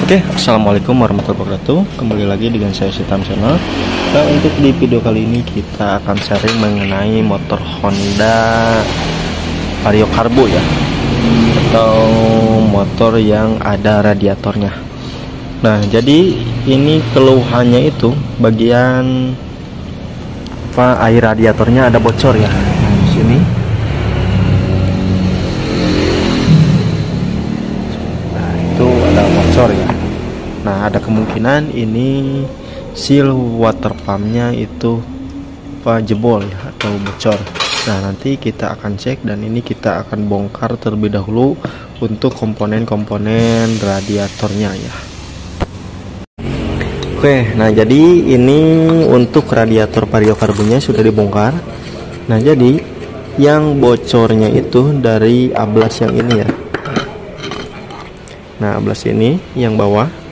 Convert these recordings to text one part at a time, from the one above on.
Oke, assalamualaikum warahmatullahi wabarakatuh. Kembali lagi dengan saya Sitam Channel. Nah, untuk di video kali ini kita akan sharing mengenai motor Honda Vario Carbo ya, atau motor yang ada radiatornya. Nah, jadi ini keluhannya itu bagian air radiatornya ada bocor ya. Nah, di sini. Nah, itu ada bocor ya. Nah, ada kemungkinan ini seal water pumpnya itu jebol ya, atau bocor. Nah, nanti kita akan cek dan ini kita akan bongkar terlebih dahulu untuk komponen-komponen radiatornya ya. Oke, nah jadi ini untuk radiator Vario Carbonya sudah dibongkar. Nah, jadi yang bocornya itu dari ablas yang ini ya. Nah, ablas ini yang bawah.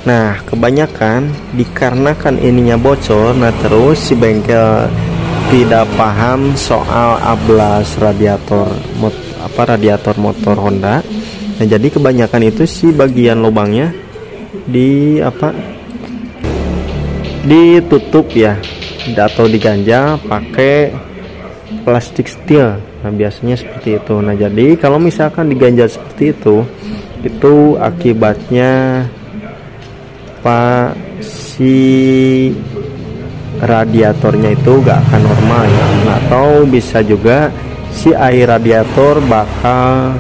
Nah, kebanyakan dikarenakan ininya bocor, nah terus si bengkel tidak paham soal ablas radiator radiator motor Honda. Nah, jadi kebanyakan itu si bagian lubangnya ditutup ya, atau diganjal pakai plastik steel. Nah, biasanya seperti itu. Nah, jadi kalau misalkan diganjal seperti itu akibatnya si radiatornya itu gak akan normal ya. Nah, atau bisa juga si air radiator bakal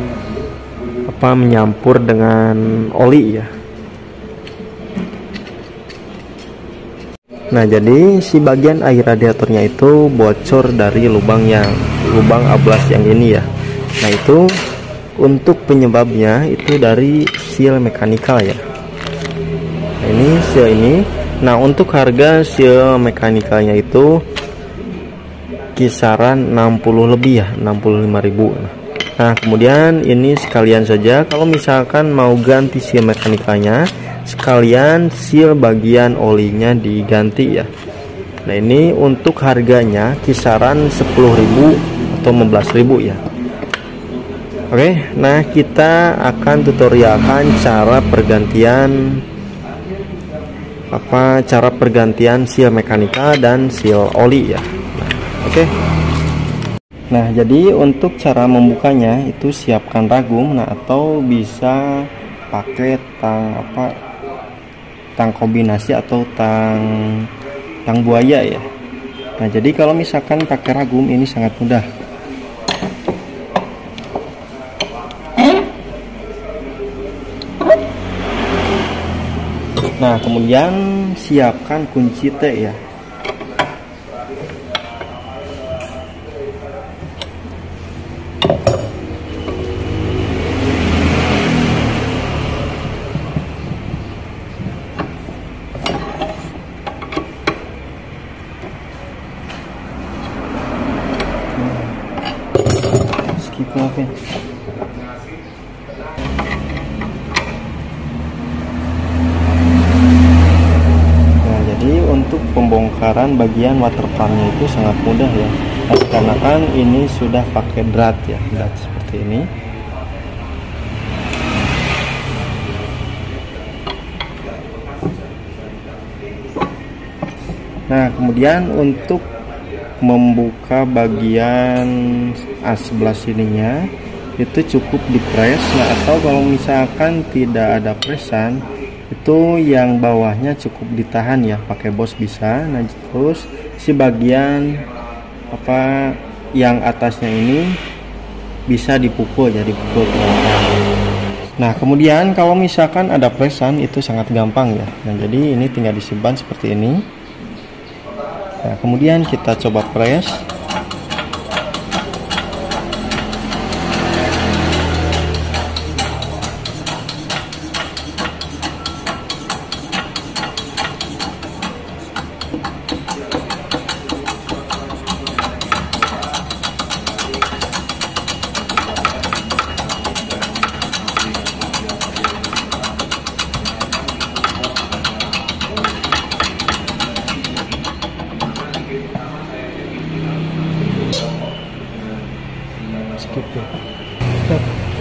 menyampur dengan oli ya. Nah, jadi si bagian air radiatornya itu bocor dari lubang ablas yang ini ya. Nah, itu untuk penyebabnya itu dari seal mekanikal ya. Nah, ini seal ini. Nah, untuk harga seal mekanikalnya itu kisaran 60 lebih ya, 65.000. Nah, kemudian ini sekalian saja kalau misalkan mau ganti seal mekanikalnya, sekalian seal bagian olinya diganti ya. Nah, ini untuk harganya kisaran 10.000 atau 15.000 ya. Oke, nah kita akan tutorialkan cara pergantian seal mekanika dan seal oli ya. Oke. Nah, jadi untuk cara membukanya itu siapkan ragum, nah atau bisa pakai tang kombinasi atau tang buaya ya. Nah, jadi kalau misalkan pakai ragum ini sangat mudah. Nah, kemudian siapkan kunci T ya. Skip maafin. Untuk pembongkaran bagian water pumpnya itu sangat mudah ya, karena kan ini sudah pakai drat ya, drat seperti ini. Nah, kemudian untuk membuka bagian A11 ininya itu cukup dipres. Nah, atau kalau misalkan tidak ada presan itu yang bawahnya cukup ditahan ya, pakai bos bisa. Nah, terus si bagian yang atasnya ini bisa dipukul ya, dipukul. Nah, kemudian kalau misalkan ada presan itu sangat gampang ya. Nah, jadi ini tinggal disimpan seperti ini. Nah, kemudian kita coba press.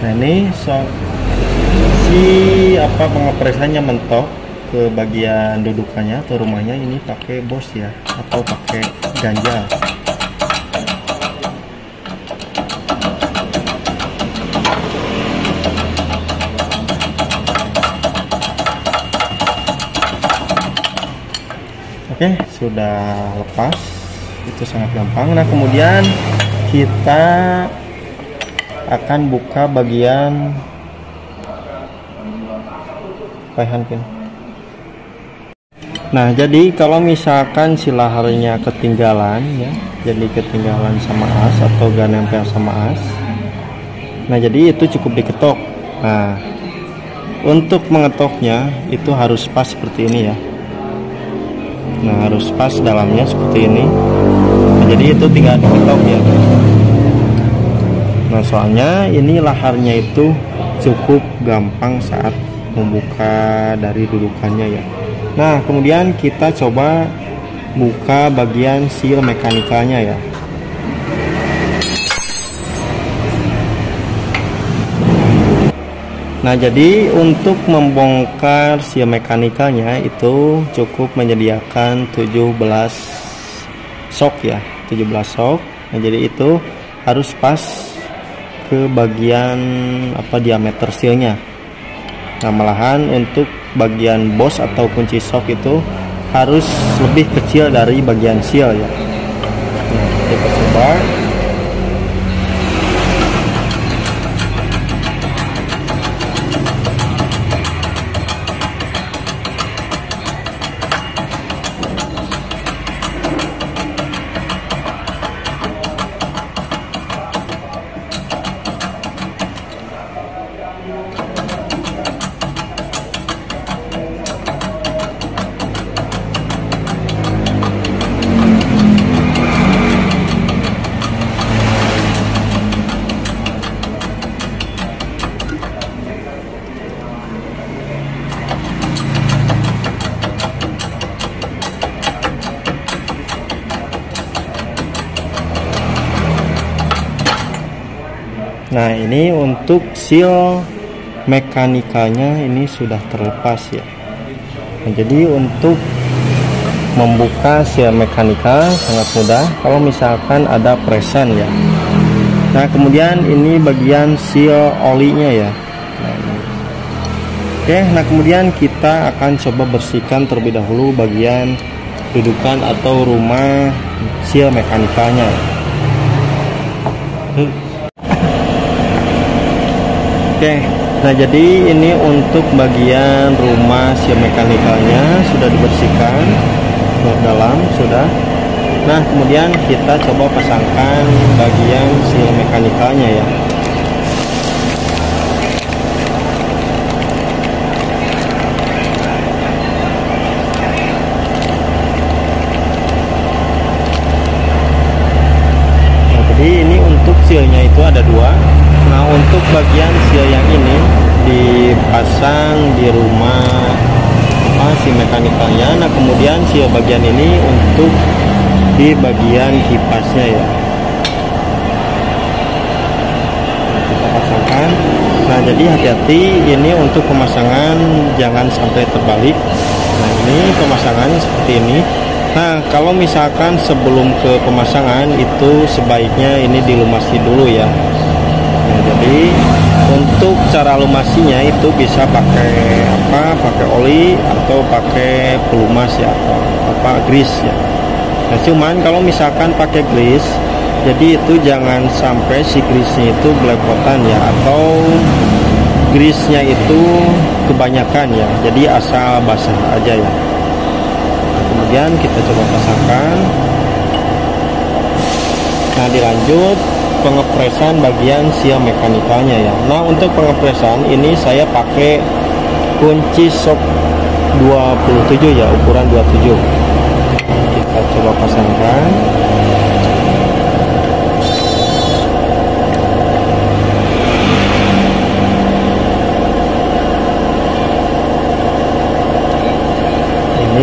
Nah, ini si si pengepresannya mentok ke bagian dudukannya atau rumahnya, ini pakai bos ya, atau pakai ganjal. Oke, sudah lepas, itu sangat gampang. Nah, kemudian kita akan buka bagian pin. Nah, jadi kalau misalkan si laharnya ketinggalan ya, jadi ketinggalan sama as atau gak nempel sama as, nah jadi itu cukup diketok. Nah, untuk mengetoknya itu harus pas seperti ini ya. Nah, harus pas dalamnya seperti ini. Nah, jadi itu tinggal diketok ya. Nah, soalnya ini laharnya itu cukup gampang saat membuka dari dudukannya ya. Nah, kemudian kita coba buka bagian seal mekanikalnya ya. Nah, jadi untuk membongkar seal mekanikalnya itu cukup menyediakan 17 shock ya, 17 shock. Nah, jadi itu harus pas ke bagian diameter sealnya. Nah, malahan untuk bagian bos atau kunci shock itu harus lebih kecil dari bagian seal ya. Nah, kita coba. Nah, ini untuk seal mekanikanya ini sudah terlepas ya. Nah, jadi untuk membuka seal mekanika sangat mudah kalau misalkan ada presan ya. Nah, kemudian ini bagian seal olinya ya. Nah, ini. Oke, nah kemudian kita akan coba bersihkan terlebih dahulu bagian dudukan atau rumah seal mekanikanya. Oke, nah jadi ini untuk bagian rumah seal mekanikalnya sudah dibersihkan ke dalam sudah. Nah, kemudian kita coba pasangkan bagian seal mekanikalnya ya. Nah, jadi ini untuk sealnya itu ada dua. Nah, untuk bagian seal yang ini dipasang di rumah si mekanikalnya. Nah, kemudian seal bagian ini untuk di bagian kipasnya ya. Kita pasangkan. Nah, jadi hati-hati ini untuk pemasangan jangan sampai terbalik. Nah, ini pemasangannya seperti ini. Nah, kalau misalkan sebelum ke pemasangan itu sebaiknya ini dilumasi dulu ya. Nah, jadi untuk cara lumasinya itu bisa pakai pakai oli atau pakai pelumas ya, atau grease ya. Nah, cuman kalau misalkan pakai grease, jadi itu jangan sampai si grease-nya itu belepotan ya, atau grease-nya itu kebanyakan ya. Jadi asal basah aja ya. Nah, kemudian kita coba pasangkan. Nah, dilanjut pengepresan bagian seal mekanikalnya ya. Nah, untuk pengepresan ini saya pakai kunci shock 27 ya, ukuran 27. Kita coba pasangkan.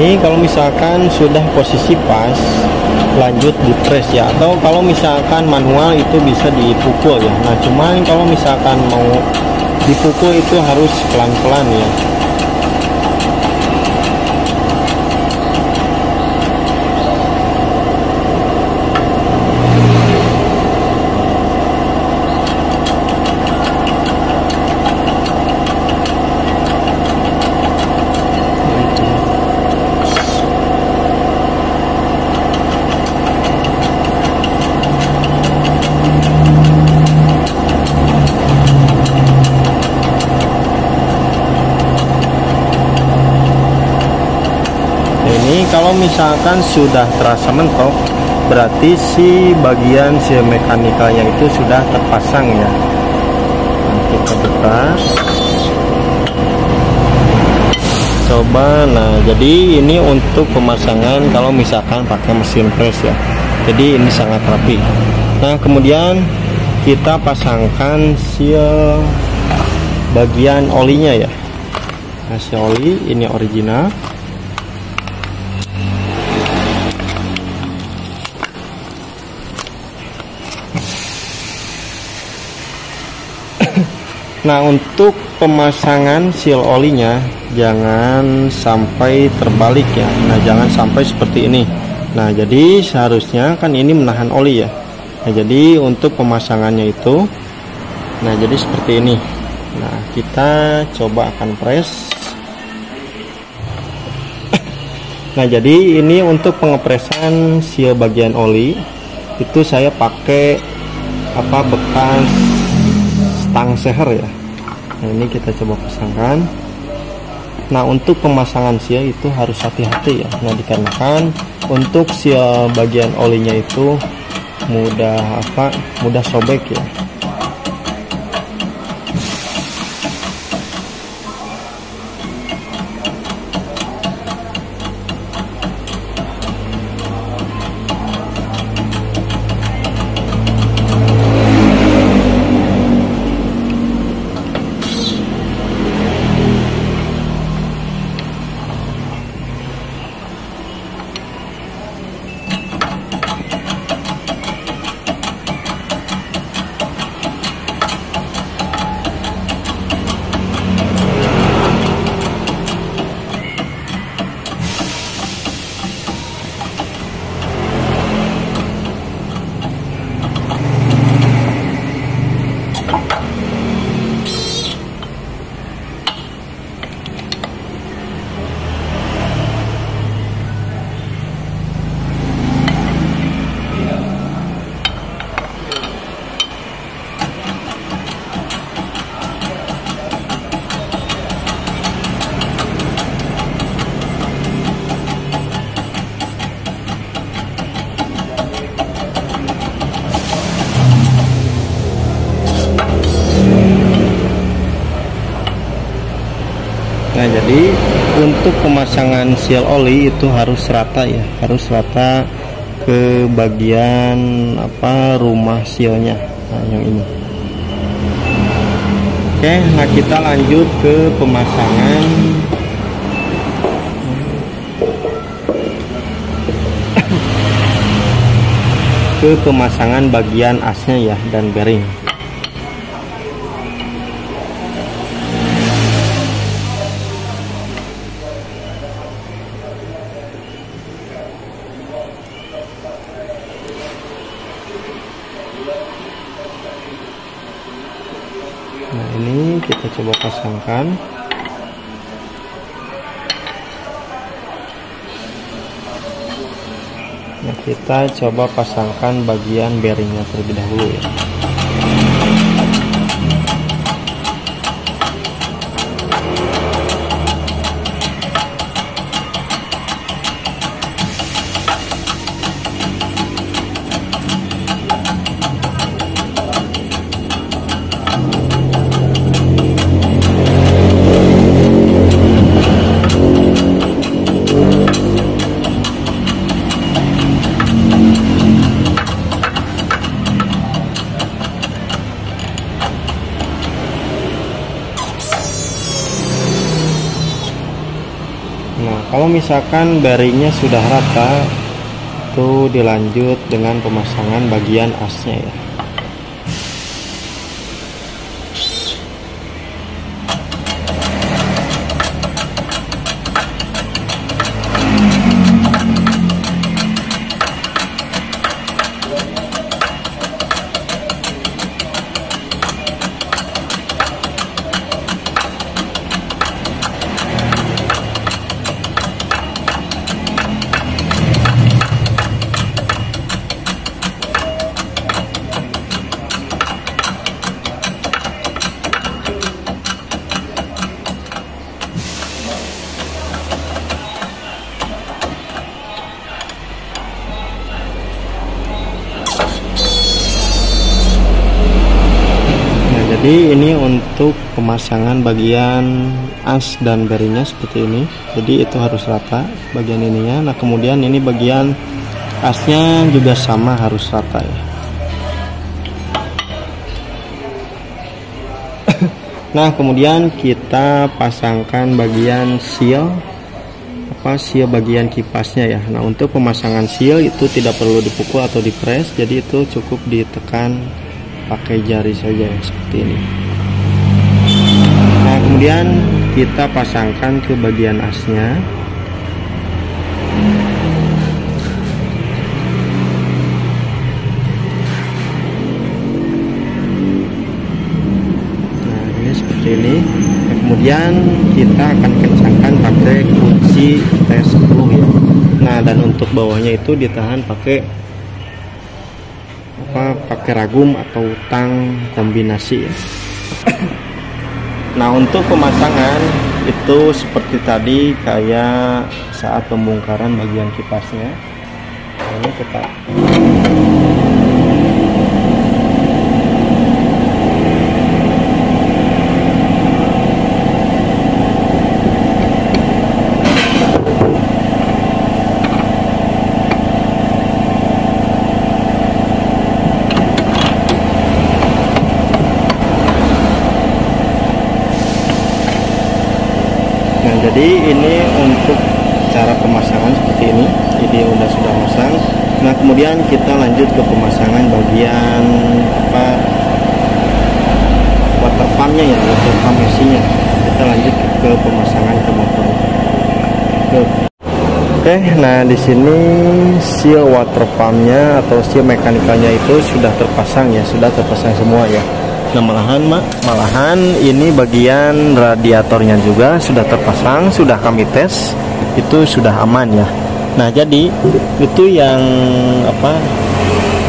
Ini kalau misalkan sudah posisi pas, lanjut di press ya, atau kalau misalkan manual itu bisa dipukul ya. Nah, cuman kalau misalkan mau Dipukul itu harus pelan-pelan ya. Ini kalau misalkan sudah terasa mentok, berarti si bagian si mekanikalnya itu sudah terpasang ya. Nah, kita buka, coba. Nah, jadi ini untuk pemasangan kalau misalkan pakai mesin press ya. Jadi ini sangat rapi. Nah, kemudian kita pasangkan seal bagian olinya ya. Nah, si oli ini original. Nah, untuk pemasangan seal olinya jangan sampai terbalik ya. Nah, jangan sampai seperti ini. Nah, jadi seharusnya kan ini menahan oli ya. Nah, jadi untuk pemasangannya itu, nah jadi seperti ini. Nah, kita coba akan press. Nah, jadi ini untuk pengepresan seal bagian oli itu saya pakai bekas stang seher ya. Nah, ini kita coba pasangkan. Nah, untuk pemasangan seal itu harus hati-hati ya. Nah, dikarenakan untuk seal bagian olinya itu mudah sobek ya. Nah, jadi untuk pemasangan seal oli itu harus rata ya, harus rata ke bagian rumah sealnya. Nah, yang ini. Oke, nah kita lanjut ke pemasangan bagian asnya ya dan bearing. Nah, ini kita coba pasangkan. Nah, kita coba pasangkan bagian bearingnya terlebih dahulu ya. Nah, kalau misalkan bearingnya sudah rata, itu dilanjut dengan pemasangan bagian asnya ya. Jadi ini untuk pemasangan bagian as dan berinya seperti ini. Jadi itu harus rata bagian ininya. Nah kemudian ini bagian asnya juga sama, harus rata ya. Nah kemudian kita pasangkan bagian seal bagian kipasnya ya. Nah untuk pemasangan seal itu tidak perlu dipukul atau dipres, jadi itu cukup ditekan pakai jari saja ya, seperti ini. Nah kemudian kita pasangkan ke bagian asnya. Nah ini seperti ini. Nah, kemudian kita akan kencangkan pakai kunci T10 ya. Nah dan untuk bawahnya itu ditahan pakai ragum atau tang kombinasi ya. Nah untuk pemasangan itu seperti tadi kayak saat pembongkaran bagian kipasnya. Nah, ini kita jadi ini untuk cara pemasangan seperti ini. Ini sudah masang. Nah kemudian kita lanjut ke pemasangan bagian water pumpnya ya, water pump mesinnya. Kita lanjut ke pemasangan ke motor. Oke, nah di sini seal water pumpnya atau seal mekanikalnya itu sudah terpasang ya, sudah terpasang semua ya. Nah malahan ini bagian radiatornya juga sudah terpasang, sudah kami tes, itu sudah aman ya. Nah jadi itu yang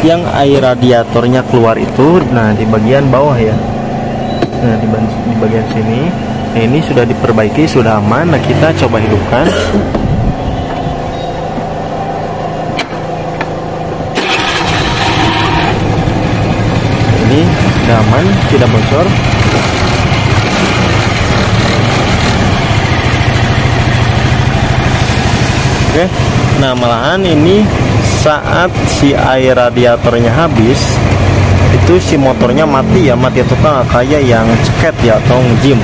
yang air radiatornya keluar itu, nah di bagian bawah ya. Nah di bagian sini, nah ini sudah diperbaiki, sudah aman. Nah kita coba hidupkan. Ini sudah aman, tidak bocor. Oke, nah malahan ini saat si air radiatornya habis, itu si motornya mati ya, mati tukang kayak yang ceket ya atau ngejim.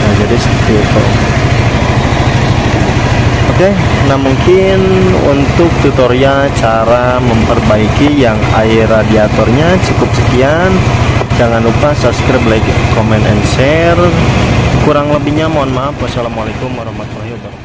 Nah jadi seperti itu. Oke, nah mungkin untuk tutorial cara memperbaiki yang air radiatornya cukup sekian. Jangan lupa subscribe, like, comment, and share. Kurang lebihnya mohon maaf. Wassalamualaikum warahmatullahi wabarakatuh.